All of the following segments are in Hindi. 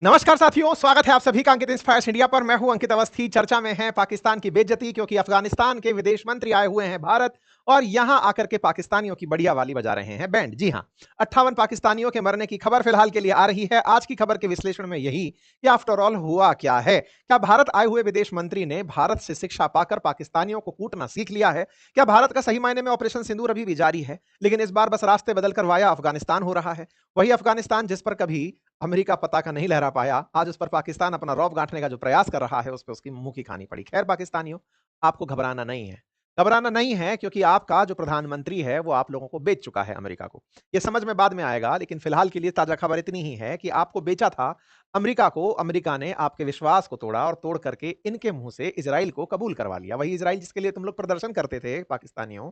नमस्कार साथियों, स्वागत है आप सभी का अंकित इंस्पायर्स इंडिया पर। मैं हूं अंकित अवस्थी। चर्चा में है पाकिस्तान की बेइज्जती, क्योंकि अफगानिस्तान के विदेश मंत्री आए हुए हैं भारत और यहां आकर के पाकिस्तानियों की बढ़िया वाली बजा रहे हैं बैंड। जी हां, 58 पाकिस्तानियों के मरने की खबर फिलहाल के लिए आ रही है। आज की खबर के विश्लेषण में यही कि आफ्टर ऑल हुआ क्या है। क्या भारत आए हुए विदेश मंत्री ने भारत से शिक्षा पाकर पाकिस्तानियों को कूटना सीख लिया है? क्या भारत का सही मायने में ऑपरेशन सिंदूर अभी भी जारी है, लेकिन इस बार बस रास्ते बदलकर वाया अफगानिस्तान हो रहा है? वही अफगानिस्तान जिस पर कभी अमेरिका पताका नहीं लहरा पाया, आज उस पर पाकिस्तान अपना रौब गांठने का जो प्रयास कर रहा है, उस पे उसकी मुंह की खानी पड़ी। खैर पाकिस्तानियों, आपको घबराना नहीं है। घबराना नहीं है, क्योंकि आपका जो प्रधानमंत्री है वो आप लोगों को बेच चुका है अमेरिका को। ये समझ में बाद में आएगा, लेकिन फिलहाल के लिए ताजा खबर इतनी ही है कि आपको बेचा था अमेरिका को। अमेरिका ने आपके विश्वास को तोड़ा और तोड़ करके इनके मुंह से इजराइल को कबूल करवा लिया। वही इजराइल जिसके लिए तुम लोग प्रदर्शन करते थे पाकिस्तानियों,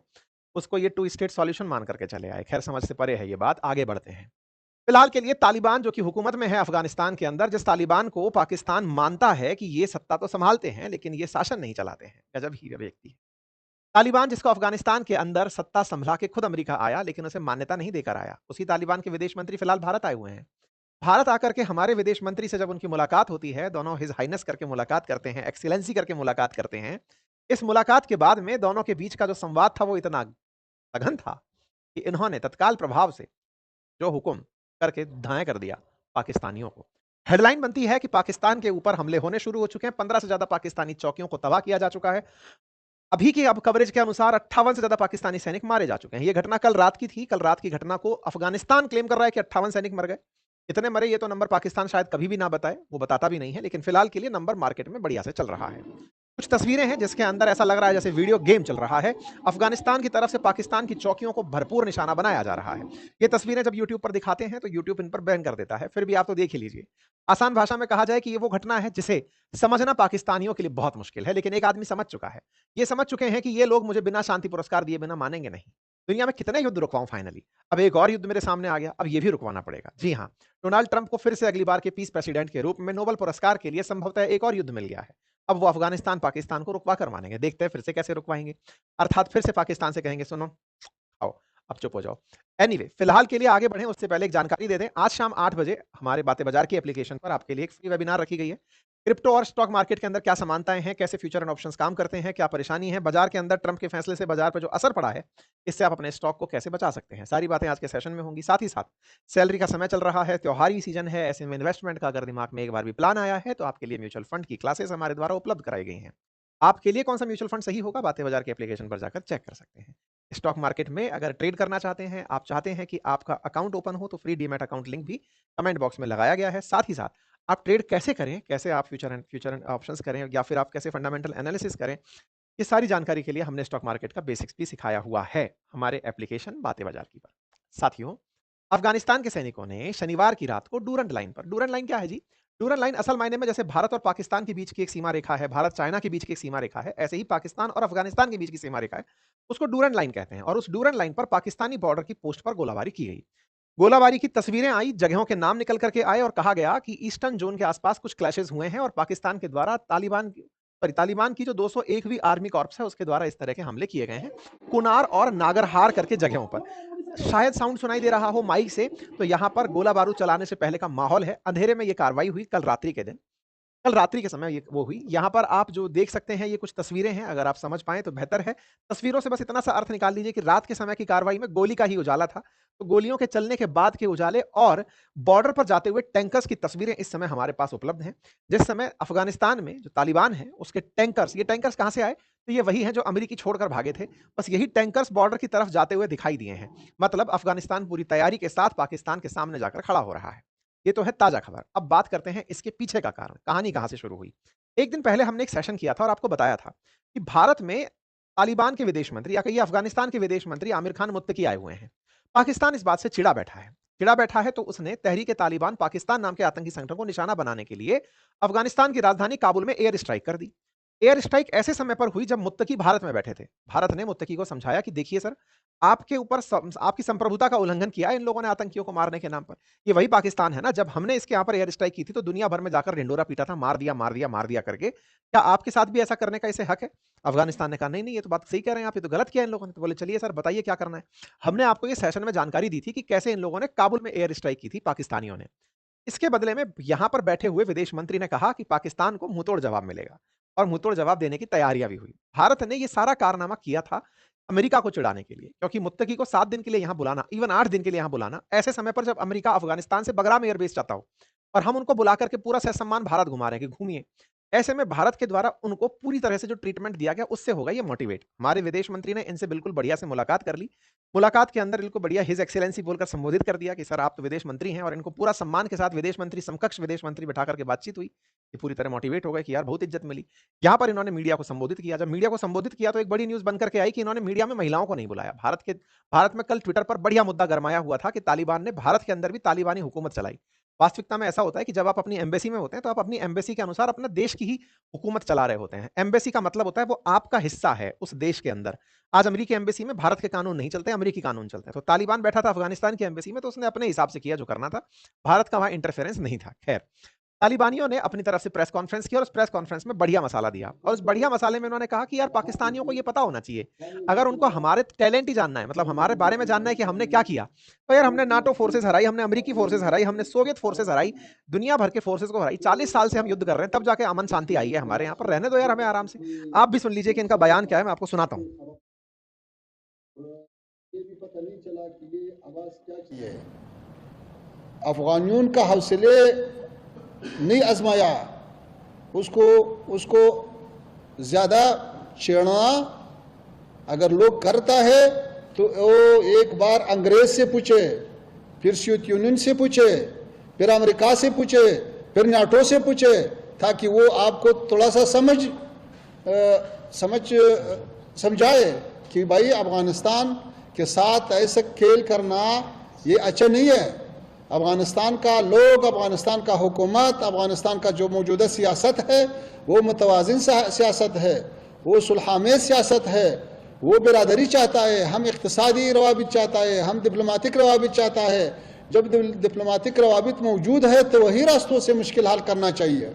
उसको ये टू स्टेट सॉल्यूशन मान करके चले आए। खैर समझ से परे है ये बात, आगे बढ़ते हैं। फिलहाल के लिए तालिबान जो कि हुकूमत में है अफगानिस्तान के अंदर, जिस तालिबान को पाकिस्तान मानता है कि ये सत्ता तो संभालते हैं लेकिन ये शासन नहीं चलाते हैं, गजब ही व्यक्ति है। तालिबान जिसको अफगानिस्तान के अंदर सत्ता संभला के खुद अमेरिका आया, लेकिन उसे मान्यता नहीं देकर आया। उसी तालिबान के विदेश मंत्री फिलहाल भारत आए हुए हैं। भारत आकर के हमारे विदेश मंत्री से जब उनकी मुलाकात होती है, दोनों हिज हाइनेस करके मुलाकात करते हैं, एक्सीलेंसी करके मुलाकात करते हैं। इस मुलाकात के बाद में दोनों के बीच का जो संवाद था वो इतना सघन था कि इन्होंने तत्काल प्रभाव से जो हुक्म करके दाएं कर दिया पाकिस्तानियों को। हेडलाइन बनती है कि पाकिस्तान के ऊपर हमले होने शुरू हो चुके हैं। 15 से ज्यादा पाकिस्तानी चौकियों को तबाह किया जा चुका है। अभी की अब कवरेज के अनुसार 58 से ज्यादा पाकिस्तानी सैनिक मारे जा चुके हैं। यह घटना कल रात की थी। कल रात की घटना को अफगानिस्तान क्लेम कर रहा है कि 58 सैनिक मर गए। कितने मरे ये तो नंबर पाकिस्तान शायद कभी भी ना बताए, वो बताता भी नहीं है, लेकिन फिलहाल के लिए नंबर मार्केट में बढ़िया से चल रहा है। कुछ तस्वीरें हैं जिसके अंदर ऐसा लग रहा है जैसे वीडियो गेम चल रहा है। अफगानिस्तान की तरफ से पाकिस्तान की चौकियों को भरपूर निशाना बनाया जा रहा है। ये तस्वीरें जब यूट्यूब पर दिखाते हैं तो यूट्यूब इन पर बैन कर देता है, फिर भी आप तो देख ही लीजिए। आसान भाषा में कहा जाए कि ये वो घटना है जिसे समझना पाकिस्तानियों के लिए बहुत मुश्किल है, लेकिन एक आदमी समझ चुका है। ये समझ चुके हैं कि ये लोग मुझे बिना शांति पुरस्कार दिए बिना मानेंगे नहीं। दुनिया में कितने युद्ध रुकवाऊं फाइनली। अब एक और युद्ध मेरे सामने आ गया, अब ये भी रुकवाना पड़ेगा। जी हाँ, डोनाल्ड ट्रंप को फिर से अगली बार के पीस प्रेसिडेंट के रूप में नोबेल पुरस्कार के लिए संभवतः एक और युद्ध मिल गया है। अब वो अफगानिस्तान पाकिस्तान को रुकवा कर मानेंगे। देखते हैं फिर से कैसे रुकवाएंगे। अर्थात फिर से पाकिस्तान से कहेंगे सुनो, आओ अब चुप हो जाओ। एनीवे, फिलहाल के लिए आगे बढ़ें उससे पहले एक जानकारी दे दें। आज शाम 8 बजे हमारे बातें बाजार की एप्लीकेशन पर आपके लिए एक फ्री वेबिनार रखी गई है। क्रिप्टो और स्टॉक मार्केट के अंदर क्या समानताएं हैं, कैसे फ्यूचर एंड ऑप्शंस काम करते हैं, क्या परेशानी है बाजार के अंदर, ट्रंप के फैसले से बाजार पर जो असर पड़ा है, इससे आप अपने स्टॉक को कैसे बचा सकते हैं, सारी बातें आज के सेशन में होंगी। साथ ही साथ सैलरी का समय चल रहा है, त्योहारी सीजन है, ऐसे में इन्वेस्टमेंट का अगर दिमाग में एक बार भी प्लान आया है तो आपके लिए म्यूचुअल फंड की क्लासेस हमारे द्वारा उपलब्ध कराई गई हैं। आपके लिए कौन सा म्यूचुअल फंड सही होगा, बातें बाजार के एप्लीकेशन पर जाकर चेक कर सकते हैं। स्टॉक मार्केट में अगर ट्रेड करना चाहते हैं, आप चाहते हैं कि आपका अकाउंट ओपन हो, तो फ्री डीमैट अकाउंट लिंक भी कमेंट बॉक्स में लगाया गया है। साथ ही साथ आप ट्रेड कैसे करें, कैसे आप फ्यूचर एंड ऑप्शंस करें, या फिर आप कैसे फंडामेंटल एनालिसिस करें, ये सारी जानकारी के लिए हमने स्टॉक मार्केट का बेसिक्स भी सिखाया हुआ है हमारे एप्लीकेशन बातें बाजार की पर। साथियों, अफगानिस्तान के सैनिकों ने शनिवार की रात को डूरंड लाइन पर, डूरंड लाइन क्या है जी? डूरंड लाइन असल मायने में जैसे भारत और पाकिस्तान के बीच की एक सीमा रेखा है, भारत चाइना के बीच की एक सीमा रेखा है, ऐसे ही पाकिस्तान और अफगानिस्तान के बीच की सीमा रेखा है, उसको डूरंड लाइन कहते हैं। और उस डूरंड लाइन पर पाकिस्तानी बॉर्डर की पोस्ट पर गोलाबारी की गई। गोलाबारी की तस्वीरें आई, जगहों के नाम निकल करके आए और कहा गया कि ईस्टर्न जोन के आसपास कुछ क्लैशेस हुए हैं और पाकिस्तान के द्वारा तालिबान की जो 201वीं आर्मी कॉर्प्स है उसके द्वारा इस तरह के हमले किए गए हैं कुनार और नागरहार करके जगहों पर। शायद साउंड सुनाई दे रहा हो माइक से, तो यहां पर गोला बारूद चलाने से पहले का माहौल है। अंधेरे में यह कार्रवाई हुई कल रात्रि के दिन, कल रात्रि के समय ये वो हुई। यहाँ पर आप जो देख सकते हैं ये कुछ तस्वीरें हैं, अगर आप समझ पाएँ तो बेहतर है। तस्वीरों से बस इतना सा अर्थ निकाल लीजिए कि रात के समय की कार्रवाई में गोली का ही उजाला था। तो गोलियों के चलने के बाद के उजाले और बॉर्डर पर जाते हुए टैंकर्स की तस्वीरें इस समय हमारे पास उपलब्ध हैं। जिस समय अफ़गानिस्तान में जो तालिबान है उसके टैंकर्स, ये टैंकर्स कहाँ से आए? तो ये वही हैं जो अमेरिकी छोड़कर भागे थे। बस यही टैंकर्स बॉर्डर की तरफ जाते हुए दिखाई दिए हैं। मतलब अफ़गानिस्तान पूरी तैयारी के साथ पाकिस्तान के सामने जाकर खड़ा हो रहा है। ये तो है ताजा खबर। अब बात करते हैं इसके पीछे का कारण, कहानी कहां से शुरू हुई। एक दिन पहले हमने एक सेशन किया था और आपको बताया था कि भारत में तालिबान के विदेश मंत्री या कहिए अफगानिस्तान के विदेश मंत्री आमिर खान मुत्तकी आए हुए हैं। पाकिस्तान इस बात से चिढ़ा बैठा है। चिढ़ा बैठा है तो उसने तहरीक तालिबान पाकिस्तान नाम के आतंकी संगठन को निशाना बनाने के लिए अफगानिस्तान की राजधानी काबुल में एयर स्ट्राइक कर दी। एयर स्ट्राइक ऐसे समय पर हुई जब मुत्तकी भारत में बैठे थे। भारत ने मुत्तकी को समझाया कि देखिए सर, आपके ऊपर आपकी संप्रभुता का उल्लंघन किया है इन लोगों ने आतंकियों को मारने के नाम पर। ये वही पाकिस्तान है ना, जब हमने इसके यहाँ पर एयर स्ट्राइक की थी तो दुनिया भर में जाकर ढिंडोरा पीटा था, मार दिया मार दिया मार दिया करके। क्या आपके साथ भी ऐसा करने का इसे हक है? अफगानिस्तान ने कहा नहीं नहीं, ये तो बात सही कह रहे हैं आप, ये तो गलत किया इन लोगों ने। तो बोले चलिए सर बताइए क्या करना है। हमने आपको ये सेशन में जानकारी दी थी कि कैसे इन लोगों ने काबुल में एयर स्ट्राइक की थी पाकिस्तानियों ने। इसके बदले में यहां पर बैठे हुए विदेश मंत्री ने कहा कि पाकिस्तान को मुंहतोड़ जवाब मिलेगा और मुंहतोड़ जवाब देने की तैयारियां भी हुई। भारत ने यह सारा कारनामा किया था अमेरिका को चिढ़ाने के लिए, क्योंकि मुत्तकी को 7 दिन के लिए यहां बुलाना, इवन 8 दिन के लिए यहां बुलाना, ऐसे समय पर जब अमेरिका अफगानिस्तान से बगराम एयरबेस चाहता हो और हम उनको बुला करके पूरा सहसम्मान भारत घुमा रहे हैं कि घूमिए, ऐसे में भारत के द्वारा उनको पूरी तरह से जो ट्रीटमेंट दिया गया उससे होगा ये मोटिवेट। हमारे विदेश मंत्री ने इनसे बिल्कुल बढ़िया से मुलाकात कर ली। मुलाकात के अंदर इनको बढ़िया हिज एक्सीलेंसी बोलकर संबोधित कर दिया कि सर आप तो विदेश मंत्री हैं, और इनको पूरा सम्मान के साथ विदेश मंत्री समकक्ष विदेश मंत्री बिठा करके बातचीत हुई कि पूरी तरह मोटिवेट हो गए कि यार बहुत इज्जत मिली। यहां पर इन्होंने मीडिया को संबोधित किया। जब मीडिया को संबोधित किया तो एक बड़ी न्यूज बनकर के आई कि इन्होंने मीडिया में महिलाओं को नहीं बुलाया। भारत में कल ट्विटर पर बढ़िया मुद्दा गरमाया हुआ था कि तालिबान ने भारत के अंदर भी तालिबानी हुकूमत चलाई। वास्तविकता में ऐसा होता है कि जब आप अपनी एम्बेसी में होते हैं तो आप अपनी एम्बेसी के अनुसार अपने देश की ही हुकूमत चला रहे होते हैं। एम्बेसी का मतलब होता है वो आपका हिस्सा है उस देश के अंदर। आज अमेरिकी एम्बेसी में भारत के कानून नहीं चलते, अमेरिकी कानून चलते हैं। तो तालिबान बैठा था अफगानिस्तान की एम्बेसी में, तो उसने अपने हिसाब से किया जो करना था। भारत का वहां इंटरफेरेंस नहीं था। खैर, तालिबानियों ने अपनी तरफ से प्रेस कॉन्फ्रेंस की और उस प्रेस कॉन्फ्रेंस में बढ़िया मसाला दिया, और उस बढ़िया मसाले में उन्होंने कहा कि यार पाकिस्तानियों को ये पता होना चाहिए, अगर उनको हमारे टैलेंट ही जानना है, मतलब हमारे बारे में जानना है कि हमने क्या किया, तो यार हमने नाटो फोर्सेस हराई, हमने अमेरिकी फोर्सेस हराई, हमने सोवियत फोर्सेस हराई, दुनिया भर के फोर्सेस को हराई। 40 साल से हम युद्ध कर रहे हैं, तब जाके अमन शांति आई है हमारे यहाँ पर। रहने दो यार हमें आराम से। आप भी सुन लीजिए कि इनका बयान क्या है, मैं आपको सुनाता हूँ। ये भी पता नहीं चला कि ये आवाज क्या की है। अफगानियों का हौसले नहीं आजमाया, उसको ज्यादा छेड़ना अगर लोग करता है तो वो एक बार अंग्रेज से पूछे, फिर सोवियत यूनियन से पूछे, फिर अमेरिका से पूछे, फिर नाटो से पूछे, ताकि वो आपको थोड़ा सा समझाए कि भाई अफगानिस्तान के साथ ऐसा खेल करना ये अच्छा नहीं है। अफगानिस्तान का लोग, अफगानिस्तान का हुकूमत, अफगानिस्तान का जो मौजूदा सियासत है वो मुतवाज़िन सियासत है, वो सुलहामेज़ सियासत है, वो बिरादरी चाहता है, हम इक़्तिसादी रवाबित चाहता है, हम डिप्लोमेटिक रवाबित चाहता है। जब डिप्लोमेटिक रवाबित मौजूद है तो वही रास्तों से मुश्किल हल करना चाहिए।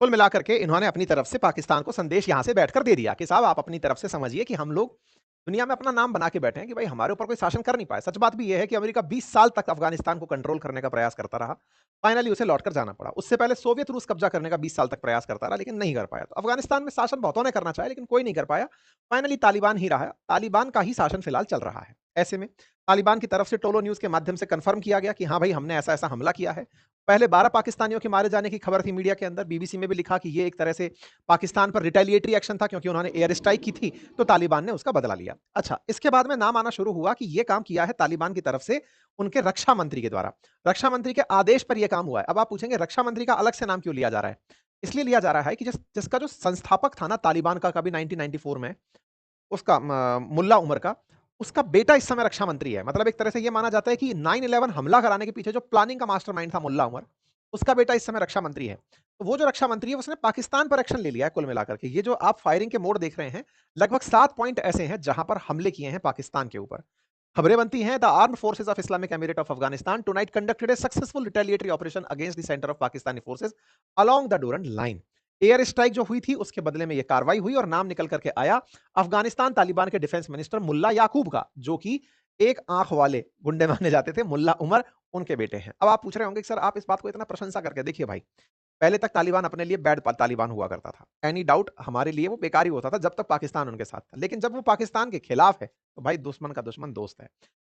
कुल मिलाकर के इन्होंने अपनी तरफ से पाकिस्तान को संदेश यहां से बैठकर दे दिया कि साहब आप अपनी तरफ से समझिए कि हम लोग दुनिया में अपना नाम बना के बैठे हैं कि भाई हमारे ऊपर कोई शासन कर नहीं पाए। सच बात भी यह है कि अमेरिका 20 साल तक अफगानिस्तान को कंट्रोल करने का प्रयास करता रहा, फाइनली उसे लौटकर जाना पड़ा। उससे पहले सोवियत रूस कब्जा करने का 20 साल तक प्रयास करता रहा, लेकिन नहीं कर पाया। तो अफगानिस्तान में शासन बहुतों ने करना चाहा, लेकिन कोई नहीं कर पाया। फाइनली तालिबान ही रहा, तालिबान का ही शासन फिलहाल चल रहा है। ऐसे में तालिबान की तरफ से टोलो न्यूज के माध्यम से कंफर्म किया गया कि हाँ भाई हमने ऐसा ऐसा हमला किया है। पहले 12 पाकिस्तानियों के मारे जाने की खबर थी मीडिया के अंदर, बीबीसी में भी लिखा कि ये एक तरह से पाकिस्तान पर रिटेलिएटरी एक्शन था, क्योंकि उन्होंने एयर स्ट्राइक की थी, तो तालिबान ने उसका बदला लिया। अच्छा, इसके बाद में नाम आना शुरू हुआ कि ये काम किया है तालिबान की तरफ से उनके रक्षा मंत्री के द्वारा, रक्षा मंत्री के आदेश पर यह काम हुआ है। अब आप पूछेंगे रक्षा मंत्री का अलग से नाम क्यों लिया जा रहा है? इसलिए लिया जा रहा है कि जिसका जो संस्थापक था ना तालिबान का कभी 1994 में, उसका मुल्ला उमर का, उसका बेटा इस समय रक्षा मंत्री है। मतलब एक तरह से यह माना जाता है कि 9/11 हमला कराने के पीछे जो प्लानिंग का मास्टरमाइंड था मुल्ला उमर, उसका बेटा इस समय रक्षा मंत्री है। तो वो जो रक्षा मंत्री है उसने पाकिस्तान पर एक्शन ले लिया है कुल मिलाकर के। ये जो आप फायरिंग के मोड देख रहे हैं, लगभग 7 पॉइंट ऐसे हैं जहां पर हमले किए हैं पाकिस्तान के ऊपर। खबरें बनती हैं the armed forces of Islamic emirate of Afghanistan tonight conducted A successful retaliatory operation against the centre of Pakistani forces along the Durand line. Air strike जो हुई थी उसके बदले में यह कार्रवाई हुई, और नाम निकल करके आया अफगानिस्तान तालिबान के डिफेंस मिनिस्टर मुल्ला याकूब का, जो कि एक आंख वाले गुंडे माने जाते थे। मुल्ला उमर उनके बेटे हैं। अब आप पूछ रहे होंगे कि सर आप इस बात को इतना प्रशंसा करके, देखिए भाई, पहले तक तालिबान अपने लिए बैड तालिबान हुआ करता था। एनी डाउट हमारे लिए वो बेकारी होता था जब तक पाकिस्तान उनके साथ था, लेकिन जब वो पाकिस्तान के खिलाफ है तो भाई दुश्मन का दुश्मन दोस्त है।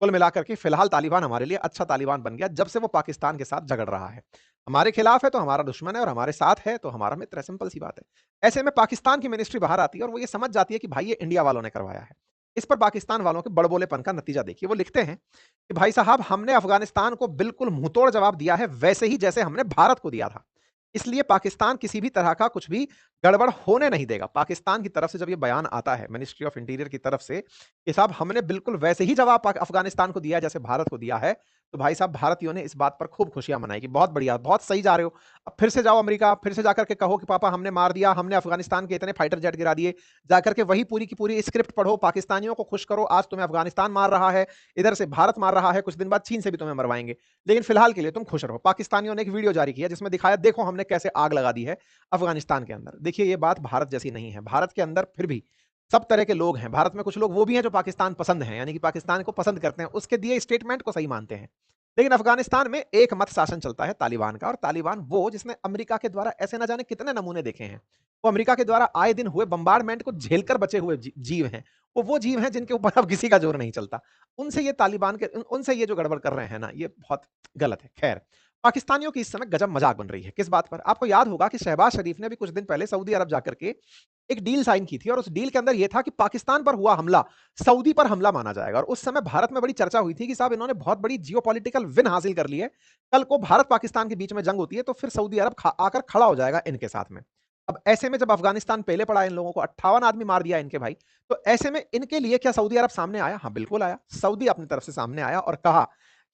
कुल मिलाकर के फिलहाल तालिबान हमारे लिए अच्छा तालिबान बन गया जब से वो पाकिस्तान के साथ झगड़ रहा है। हमारे खिलाफ है तो हमारा दुश्मन है, और हमारे साथ है तो हमारा मित्र है। सिंपल सी बात है। ऐसे में पाकिस्तान की मिनिस्ट्री बाहर आती है और वो ये समझ जाती है कि भाई ये इंडिया वालों ने करवाया है। इस पर पाकिस्तान वालों के बड़बोलेपन का नतीजा देखिए। वो लिखते हैं कि भाई साहब हमने अफगानिस्तान को बिल्कुल मुंहतोड़ जवाब दिया है, वैसे ही जैसे हमने भारत को दिया था। इसलिए पाकिस्तान किसी भी तरह का कुछ भी गड़बड़ होने नहीं देगा। पाकिस्तान की तरफ से जब ये बयान आता है मिनिस्ट्री ऑफ इंटीरियर की तरफ से कि साहब हमने बिल्कुल वैसे ही जवाब अफगानिस्तान को दिया जैसे भारत को दिया है, तो भाई साहब भारतीयों ने इस बात पर खूब खुशियां मनाई कि बहुत बढ़िया, बहुत सही जा रहे हो। अब फिर से जाओ अमेरिका, फिर से जाकर के कहो कि पापा हमने मार दिया, हमने अफगानिस्तान के इतने फाइटर जेट गिरा दिए। जाकर के वही पूरी की पूरी स्क्रिप्ट पढ़ो, पाकिस्तानियों को खुश करो, आज तुम्हें अफगानिस्तान मार रहा है, इधर से भारत मार रहा है, कुछ दिन बाद चीन से भी तुम्हें मरवाएंगे, लेकिन फिलहाल के लिए तुम खुश रहो। पाकिस्तानियों ने एक वीडियो जारी किया जिसमें दिखाया देखो हमने कैसे आग लगा दी है अफगानिस्तान के अंदर। देखिए ये बात भारत जैसी नहीं है। भारत के अंदर फिर भी सब तरह के लोग हैं। भारत में कुछ लोग वो भी हैं जो पाकिस्तान पसंद हैं, यानी कि पाकिस्तान को पसंद करते हैं, उसके दिए स्टेटमेंट को सही मानते हैं। लेकिन अफगानिस्तान में एक मत शासन चलता है तालिबान का, और तालिबान वो जिसने अमेरिका के द्वारा ऐसे ना जाने कितने नमूने देखे हैं। वो अमेरिका के द्वारा आए दिन हुए बम्बार्डमेंट को झेलकर बचे हुए जीव हैं। वो जीव हैं जिनके ऊपर अब किसी का जोर नहीं चलता। उनसे ये तालिबान के उनसे ये जो गड़बड़ कर रहे हैं ना, ये बहुत गलत है। खैर, पाकिस्तानियों की इस समय गजब मजाक बन रही है। किस बात पर? आपको याद होगा कि शहबाज शरीफ ने भी कुछ दिन पहले सऊदी अरब जाकर के एक डील साइन की थी, और उस डील के अंदर यह था कि पाकिस्तान पर हुआ हमला सऊदी पर हमला माना जाएगा। और उस समय भारत में बड़ी चर्चा हुई थी कि साहब इन्होंने बहुत बड़ी जियोपॉलिटिकल विन हासिल कर ली है। कल को भारत पाकिस्तान के बीच में जंग होती है तो फिर सऊदी अरब आकर खड़ा हो जाएगा इनके साथ में। अब ऐसे में जब अफगानिस्तान पहले पड़ा, इन लोगों को 58 आदमी मार दिया इनके भाई, तो ऐसे में इनके लिए क्या सऊदी अरब सामने आया? हाँ, बिल्कुल आया। सऊदी अपनी तरफ से सामने आया और कहा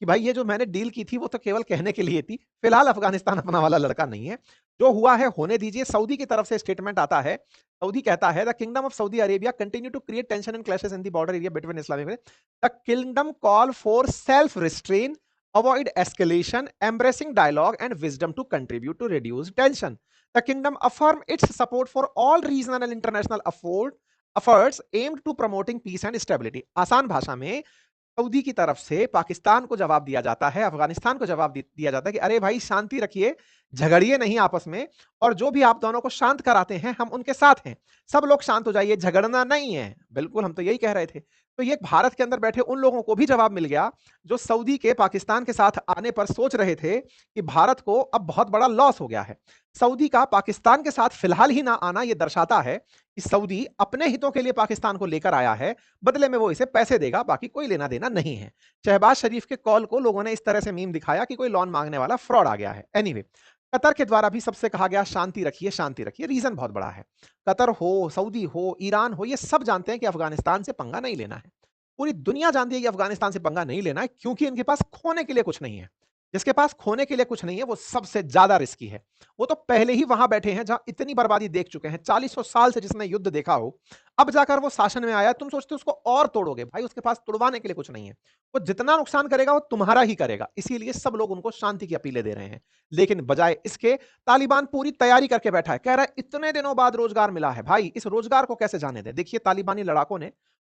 कि भाई ये जो मैंने डील की थी वो तो केवल कहने के लिए थी, फिलहाल अफगानिस्तान अपना वाला लड़का नहीं है, जो हुआ है होने दीजिए। सऊदी की तरफ से स्टेटमेंट आता है, सऊदी कहता है the kingdom of Saudi Arabia continue to create tension and clashes in the border area between Islamic, the kingdom call for self restraint, avoid escalation, embracing dialogue and wisdom to contribute to reduce tension. The kingdom affirm its support for all regional and international efforts aimed to promoting peace and stability. आसान भाषा में सऊदी की तरफ से पाकिस्तान को जवाब दिया जाता है, अफगानिस्तान को जवाब दिया जाता है कि अरे भाई शांति रखिए, झगड़िए नहीं आपस में, और जो भी आप दोनों को शांत कराते हैं हम उनके साथ हैं। सब लोग शांत हो जाइए, झगड़ना नहीं है। बिल्कुल, हम तो यही कह रहे थे। तो ये भारत के अंदर बैठे उन लोगों को भी जवाब मिल गया जो सऊदी के पाकिस्तान के साथ आने पर सोच रहे थे कि भारत को अब बहुत बड़ा लॉस हो गया है। सऊदी का पाकिस्तान के साथ फिलहाल ही ना आना यह दर्शाता है कि सऊदी अपने हितों के लिए पाकिस्तान को लेकर आया है, बदले में वो इसे पैसे देगा, बाकी कोई लेना देना नहीं है। शहबाज शरीफ के कॉल को लोगों ने इस तरह से मीम दिखाया कि कोई लोन मांगने वाला फ्रॉड आ गया है। एनीवे, कतर के द्वारा भी सबसे कहा गया शांति रखिए, शांति रखिए। रीजन बहुत बड़ा है। कतर हो, सऊदी हो, ईरान हो, ये सब जानते हैं कि अफगानिस्तान से पंगा नहीं लेना है। पूरी दुनिया जानती है कि अफगानिस्तान से पंगा नहीं लेना है, क्योंकि इनके पास खोने के लिए कुछ नहीं है। जिसके पास खोने के लिए कुछ नहीं है वो सबसे ज्यादा रिस्की है। वो तो पहले ही वहां बैठे हैं जहां इतनी बर्बादी देख चुके हैं। 40 साल से जिसने युद्ध देखा हो, अब जाकर वो शासन में आया, तुम सोचते हो उसको और तोड़ोगे? भाई उसके पास तुड़वाने के लिए कुछ नहीं है। वो जितना नुकसान करेगा वो तुम्हारा ही करेगा। इसीलिए सब लोग उनको शांति की अपीलें दे रहे हैं। लेकिन बजाय इसके तालिबान पूरी तैयारी करके बैठा है, कह रहा है इतने दिनों बाद रोजगार मिला है। भाई इस रोजगार को कैसे जाने दे? देखिए, तालिबानी लड़ाकों ने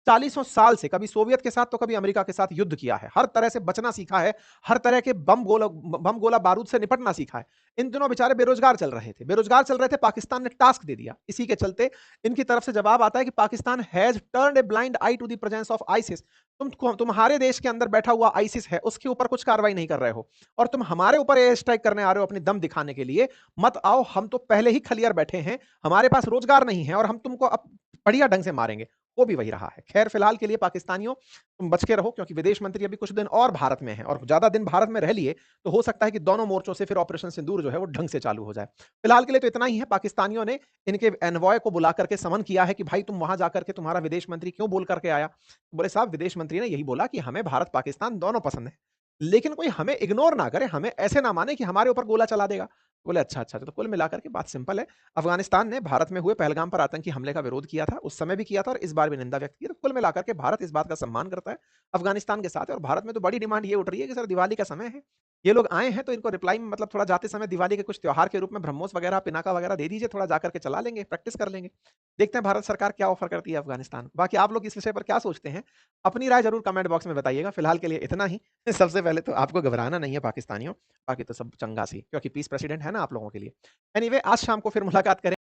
40 साल से कभी सोवियत के साथ तो कभी अमेरिका के साथ युद्ध किया है, हर तरह से बचना सीखा है, हर तरह के बम गोला बारूद से निपटना सीखा है। इन दिनों बेचारे बेरोजगार चल रहे थे, पाकिस्तान ने टास्क दे दिया। इसी के चलते इनकी तरफ से जवाब आता है कि Pakistan has turned a blind eye to the presence of ISIS. तुम्हारे देश के अंदर बैठा हुआ आईसिस है, उसके ऊपर कुछ कार्रवाई नहीं कर रहे हो, और तुम हमारे ऊपर एयर स्ट्राइक करने आ रहे हो अपनी दम दिखाने के लिए। मत आओ, हम तो पहले ही खलियर बैठे हैं, हमारे पास रोजगार नहीं है, और हम तुमको अब बढ़िया ढंग से मारेंगे। वो भी वही रहा है। खैर, फिलहाल के लिए पाकिस्तानियों तुम बच के रहो, क्योंकि विदेश मंत्री अभी कुछ दिन और भारत में है, और ज्यादा दिन भारत में रह लिए तो हो सकता है कि दोनों मोर्चों से फिर ऑपरेशन सिंदूर जो है वो ढंग से चालू हो जाए। फिलहाल के लिए तो इतना ही है। पाकिस्तानियों ने इनके एनवॉय को बुला करके समन किया है कि भाई तुम वहां जाकर के तुम्हारा विदेश मंत्री क्यों बोल करके आया? बोले साहब, विदेश मंत्री ने यही बोला कि हमें भारत पाकिस्तान दोनों पसंद है, लेकिन कोई हमें इग्नोर ना करे, हमें ऐसे ना माने कि हमारे ऊपर गोला चला देगा। बोले अच्छा अच्छा। तो कुल मिलाकर के बात सिंपल है। अफगानिस्तान ने भारत में हुए पहलगाम पर आतंकी हमले का विरोध किया था, उस समय भी किया था और इस बार भी निंदा व्यक्त की। तो कुल मिलाकर के भारत इस बात का सम्मान करता है, अफगानिस्तान के साथ है। और भारत में तो बड़ी डिमांड ये उठ रही है कि सर दिवाली का समय है, ये लोग आए हैं तो इनको रिप्लाई में मतलब थोड़ा जाते समय दिवाली के कुछ त्योहार के रूप में ब्रह्मोस वगैरह, पिनाका वगैरह दे दीजिए, थोड़ा जाकर के चला लेंगे, प्रैक्टिस कर लेंगे। देखते हैं भारत सरकार क्या ऑफर करती है अफगानिस्तान। बाकी आप लोग इस विषय पर क्या सोचते हैं, अपनी राय जरूर कमेंट बॉक्स में बताइएगा। फिलहाल के लिए इतना ही। सबसे पहले तो आपको घबराना नहीं है पाकिस्तानियों, बाकी तो सब चंगा सी, क्योंकि पीस प्रेसिडेंट है ना आप लोगों के लिए। एनीवे, आज शाम को फिर मुलाकात करें।